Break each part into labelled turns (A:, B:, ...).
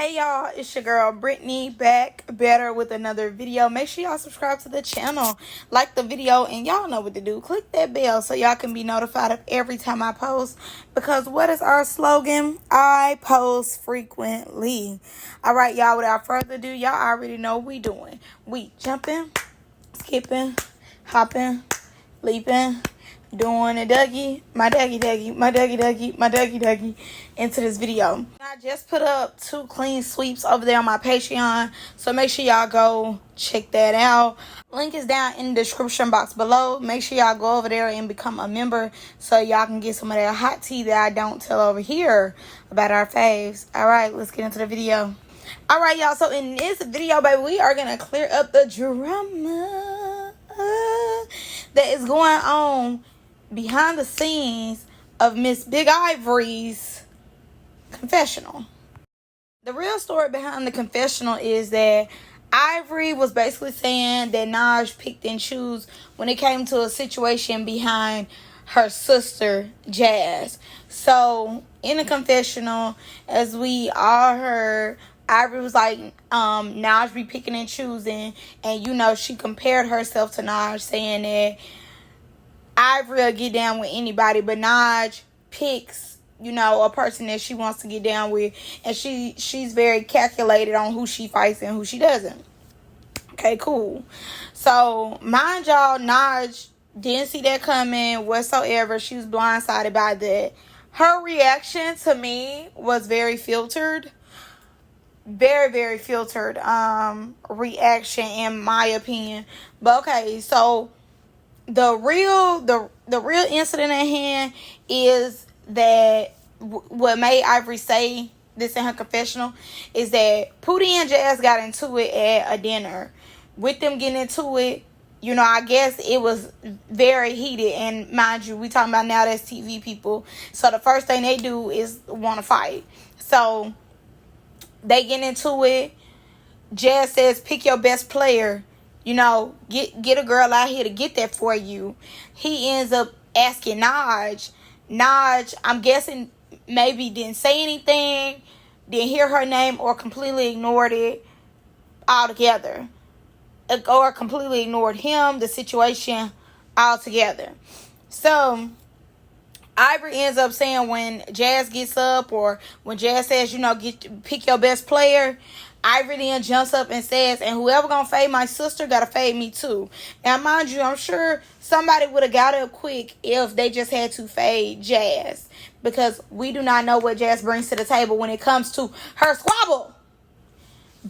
A: Hey y'all, it's your girl Brittany back better with another video. Make sure y'all subscribe to the channel, like the video, and y'all know what to do. Click that bell so y'all can be notified of every time I post, because what is our slogan? I post frequently. All right, y'all, without further ado, y'all already know what we doing. We jumping, skipping, hopping, leaping, doing a Dougie, my Dougie into this video. I just put up 2 clean sweeps over there on my Patreon, so make sure y'all go check that out. Link is down in the description box below. Make sure y'all go over there and become a member so y'all can get some of that hot tea that I don't tell over here about our faves. All right, let's get into the video. All right, y'all, so in this video, baby, we are going to clear up the drama that is going on behind the scenes of Miss Big Ivory's confessional. The real story behind the confessional is that Ivory was basically saying that Naj picked and chose when it came to a situation behind her sister Jazz. So in the confessional, as we all heard, Ivory was like, Naj be picking and choosing, and you know, she compared herself to Naj, saying that Ivory will get down with anybody, but Naj picks, you know, a person that she wants to get down with, and she's very calculated on who she fights and who she doesn't. Okay, cool. So mind y'all, Naj didn't see that coming whatsoever. She was blindsided by that. Her reaction to me was very filtered. Very, very filtered reaction, in my opinion. But okay, so the real incident at hand is that what made Ivory say this in her confessional is that Pootie and Jazz got into it at a dinner. With them getting into it, you know, I guess it was very heated. And mind you, we talking about now that's TV people. So the first thing they do is want to fight. So they get into it. Jazz says, pick your best player. You know, get a girl out here to get that for you. He ends up asking Naj. Naj, I'm guessing, maybe didn't say anything, didn't hear her name, or completely ignored it altogether. Or completely ignored him, the situation altogether. So Ivory ends up saying when Jazz gets up, or when Jazz says, you know, pick your best player, Ivory then jumps up and says, and whoever gonna fade my sister gotta fade me too. Now, mind you, I'm sure somebody would have got up quick if they just had to fade Jazz, because we do not know what Jazz brings to the table when it comes to her squabble.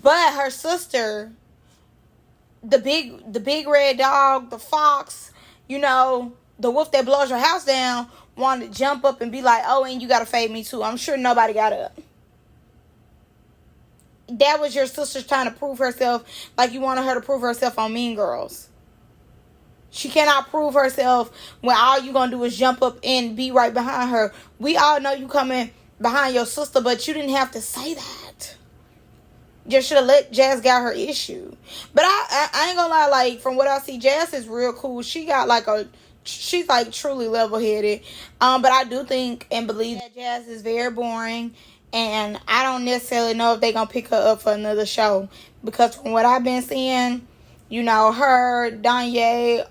A: But her sister, the big red dog, the fox, you know, the wolf that blows your house down, wanted to jump up and be like, oh, and you gotta fade me too. I'm sure nobody got up. That was your sister trying to prove herself, like you wanted her to prove herself on Mean Girls. She cannot prove herself when all you gonna do is jump up and be right behind her. We all know you coming behind your sister, but you didn't have to say that. You should have let Jazz got her issue. But I ain't gonna lie, like, from what I see, Jazz is real cool. She got like she's like truly level-headed. But I do think and believe that Jazz is very boring. And I don't necessarily know if they're going to pick her up for another show. Because from what I've been seeing, you know, her, Danye,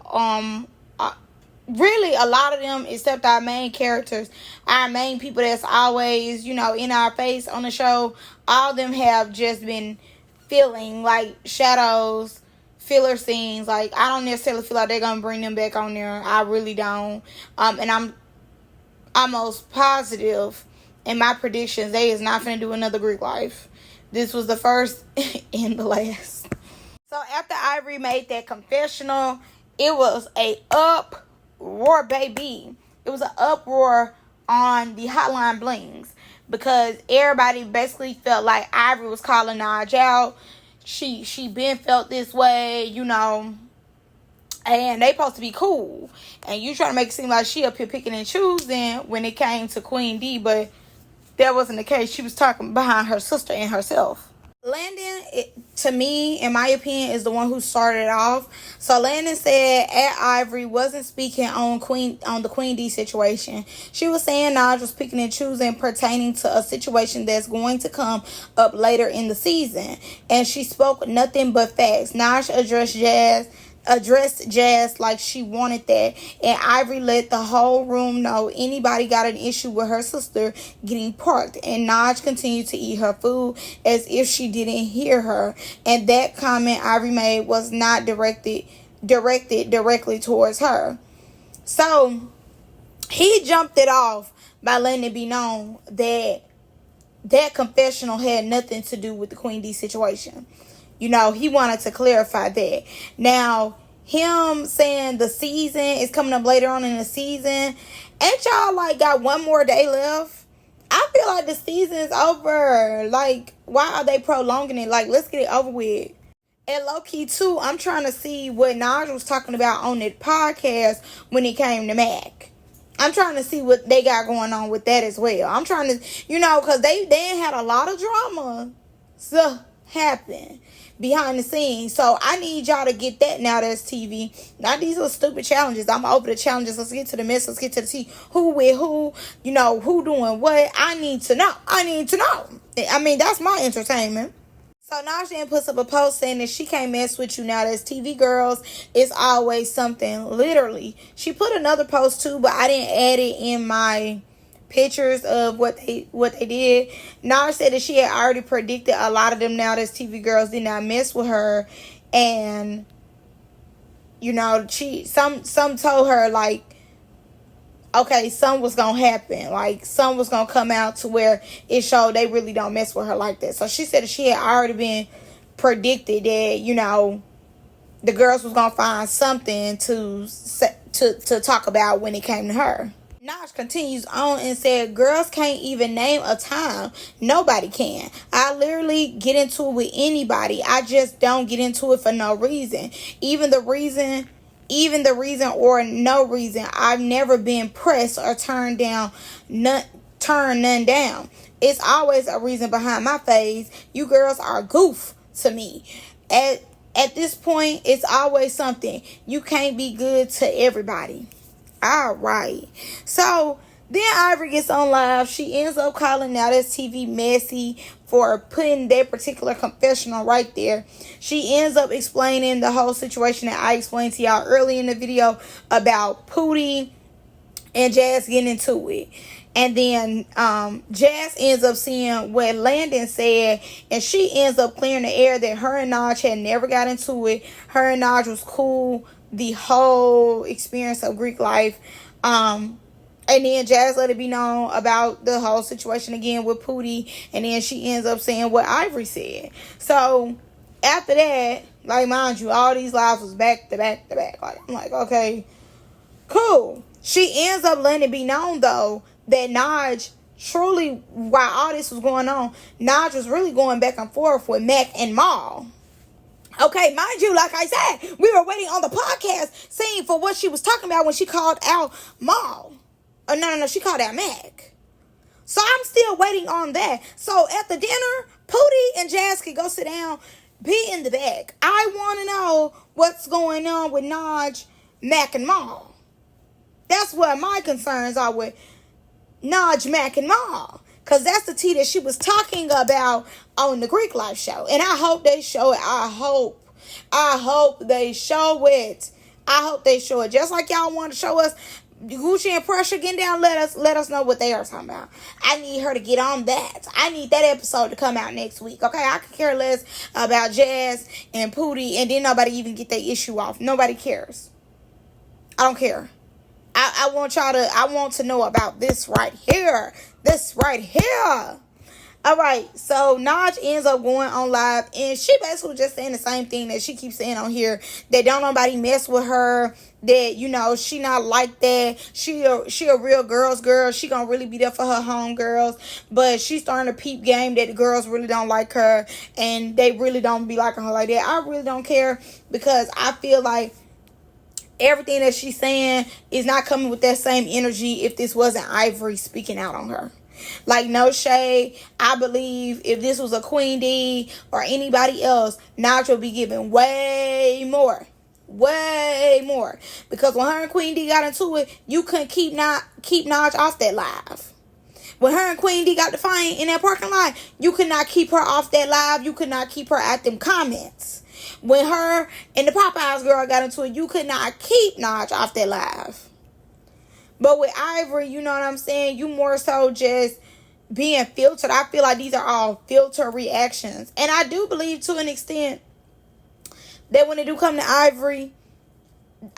A: really a lot of them, except our main characters, our main people that's always, you know, in our face on the show, all of them have just been feeling like shadows, filler scenes. Like, I don't necessarily feel like they're going to bring them back on there. I really don't. And I'm almost positive in my predictions, they is not finna do another Greek life. This was the first and the last. So after Ivory made that confessional, it was a uproar, baby. It was an uproar on the hotline blings, because everybody basically felt like Ivory was calling Naj out. She been felt this way, you know, and they supposed to be cool. And you trying to make it seem like she up here picking and choosing when it came to Queen D, but that wasn't the case. She was talking behind her sister and herself. Landon, to me, in my opinion, is the one who started off. So Landon said at Ivory wasn't speaking on the Queen D situation. She was saying Naj was picking and choosing pertaining to a situation that's going to come up later in the season. And she spoke nothing but facts. Naj addressed Jazz like she wanted that, and Ivory let the whole room know anybody got an issue with her sister getting parked, and Naj continued to eat her food as if she didn't hear her, and that comment Ivory made was not directed directly towards her. So he jumped it off by letting it be known that that confessional had nothing to do with the Queen D situation. You know, he wanted to clarify that. Now, him saying the season is coming up later on in the season, ain't y'all like got one more day left? I feel like the season's over. Like, why are they prolonging it? Like, let's get it over with. And low-key, too, I'm trying to see what Naj was talking about on that podcast when it came to Mac. I'm trying to see what they got going on with that as well. I'm trying to, you know, because they had a lot of drama happen behind the scenes. So I need y'all to get that now that's TV. Not these little stupid challenges. I'm over the challenges. Let's get to the mess. Let's get to the tea. Who with who? You know, who doing what? I need to know. I mean, that's my entertainment. So Najee puts up a post saying that she can't mess with you now that's TV girls. It's always something. Literally. She put another post too, but I didn't add it in my pictures of what they did. Naj said that she had already predicted a lot of them now that's TV girls did not mess with her, and you know, some told her like, okay, something was gonna happen, like something was gonna come out to where it showed they really don't mess with her like that. So she said that she had already been predicted that, you know, the girls was gonna find something to talk about when it came to her. Naj continues on and said, girls can't even name a time. Nobody can. I literally get into it with anybody. I just don't get into it for no reason. Even the reason or no reason. I've never been pressed or turned none down. It's always a reason behind my phase. You girls are goof to me. At this point, it's always something. You can't be good to everybody. All right. So then Ivory gets on live. She ends up calling Now That's TV messy for putting that particular confessional right there. She ends up explaining the whole situation that I explained to y'all early in the video about Pootie and Jazz getting into it. And then Jazz ends up seeing what Landon said, and she ends up clearing the air that her and Naj had never got into it. Her and Naj was cool the whole experience of Greek life. And then Jazz let it be known about the whole situation again with Pootie. And then she ends up saying what Ivory said. So after that, like, mind you, all these lives was back to back to back. Like, I'm like, okay, cool. She ends up letting it be known, though, that Naj truly, while all this was going on, Naj was really going back and forth with Mac and Mal. Okay, mind you, like I said, we were waiting on the podcast scene for what she was talking about when she called out Mal. No, she called out Mac. So I'm still waiting on that. So at the dinner, Pootie and Jazz could go sit down, be in the back. I want to know what's going on with Naj, Mac, and Mal. That's what my concerns are with Naj, Mac, and Mal. Because that's the tea that she was talking about on the Greek Life show. And I hope they show it. I hope they show it. I hope they show it. Just like y'all want to show us Gucci and Pressure getting down, let us know what they are talking about. I need her to get on that. I need that episode to come out next week. Okay, I could care less about Jazz and Pootie, and then nobody even get their issue off. Nobody cares. I don't care. I want to know about this right here. This right here. All right, so Naj ends up going on live, and she basically just saying the same thing that she keeps saying on here, that don't nobody mess with her, that, you know, she not like that. She a real girl's girl. She gonna really be there for her homegirls, but she's starting to peep game that the girls really don't like her, and they really don't be liking her like that. I really don't care, because I feel like everything that she's saying is not coming with that same energy if this wasn't Ivory speaking out on her. Like, no shade. I believe if this was a Queen D or anybody else, Naj would be giving way more. Way more. Because when her and Queen D got into it, you couldn't keep Naj off that live. When her and Queen D got to fight in that parking lot, you could not keep her off that live. You could not keep her at them comments. When her and the Popeyes girl got into it, you could not keep Naj off that live. But with Ivory, you know what I'm saying? You more so just being filtered. I feel like these are all filtered reactions. And I do believe to an extent that when they do come to Ivory,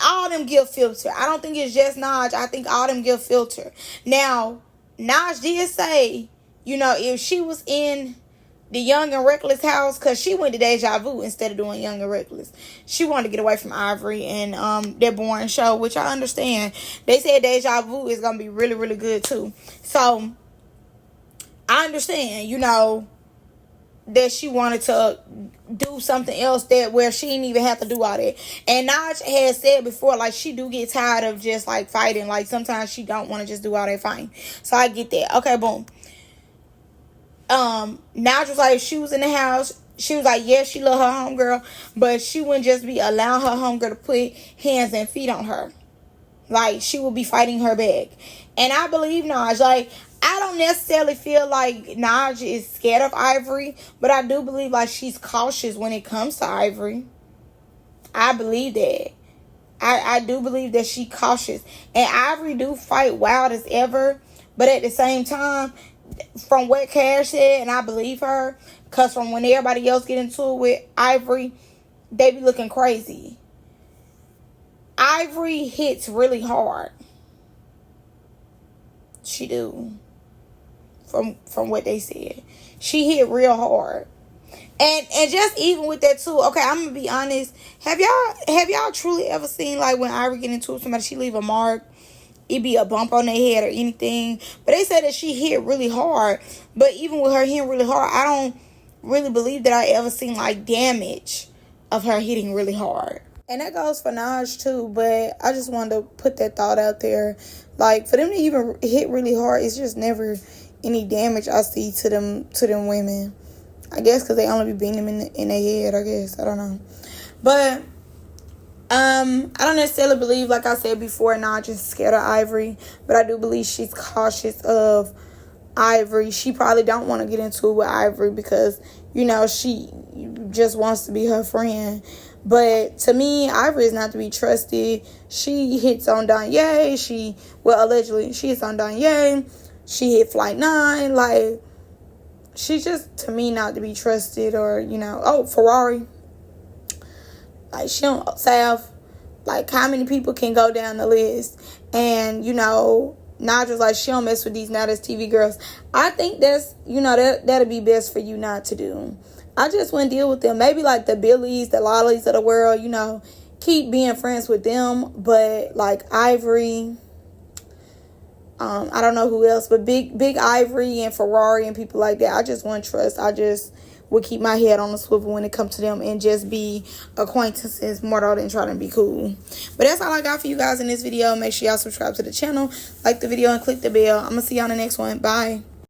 A: all them give filter. I don't think it's just Naj. I think all them give filter. Now, Naj did say, you know, if she was in the Young and Reckless house, because she went to Deja Vu instead of doing Young and Reckless. She wanted to get away from Ivory and their boring show, which I understand. They said Deja Vu is going to be really, really good too. So, I understand, you know, that she wanted to do something else that where she didn't even have to do all that. And Naj had said before, like, she do get tired of just, like, fighting. Like, sometimes she don't want to just do all that fighting. So, I get that. Okay, boom. Naj was like, she was in the house. She was like, yeah, she love her homegirl, but she wouldn't just be allowing her homegirl to put hands and feet on her. Like, she would be fighting her back. And I believe Naj. Like, I don't necessarily feel like Naj is scared of Ivory, but I do believe, like, she's cautious when it comes to Ivory. I believe that. I do believe that she's cautious. And Ivory do fight wild as ever, but at the same time, from what Cash said, and I believe her, because from when everybody else get into it with Ivory, they be looking crazy. Ivory hits really hard. She do. From what they said. She hit real hard. And just even with that too, okay, I'm gonna be honest. Have y'all truly ever seen, like, when Ivory get into it with somebody, she leave a mark? It be a bump on their head or anything. But they said that she hit really hard. But even with her hitting really hard, I don't really believe that I ever seen, like, damage of her hitting really hard. And that goes for Naj too. But I just wanted to put that thought out there. Like, for them to even hit really hard, it's just never any damage I see to them women. I guess because they only be beating them in their head, I guess. I don't know. But I don't necessarily believe, like I said before, Naj is scared of Ivory, but I do believe she's cautious of Ivory. She probably don't want to get into it with Ivory because, you know, she just wants to be her friend. But to me, Ivory is not to be trusted. She hits on Danye. Allegedly, she hits on Danye. She hit Flight 9. Like, she's just, to me, not to be trusted. Or, you know, Ferrari. Like, she don't Sav. Like, how many people can go down the list? And, you know, Naj was like, she don't mess with these Now That's TV girls. I think that's, you know, that'll be best for you not to do. I just wouldn't deal with them. Maybe like the Billies, the Lollies of the world, you know, keep being friends with them. But like Ivory, I don't know who else, but big Ivory and Ferrari and people like that, I just wouldn't trust. I just would keep my head on the swivel when it comes to them and just be acquaintances more than trying to be cool. But that's all I got for you guys in this video. Make sure y'all subscribe to the channel, like the video, and click the bell. I'm going to see y'all in the next one. Bye.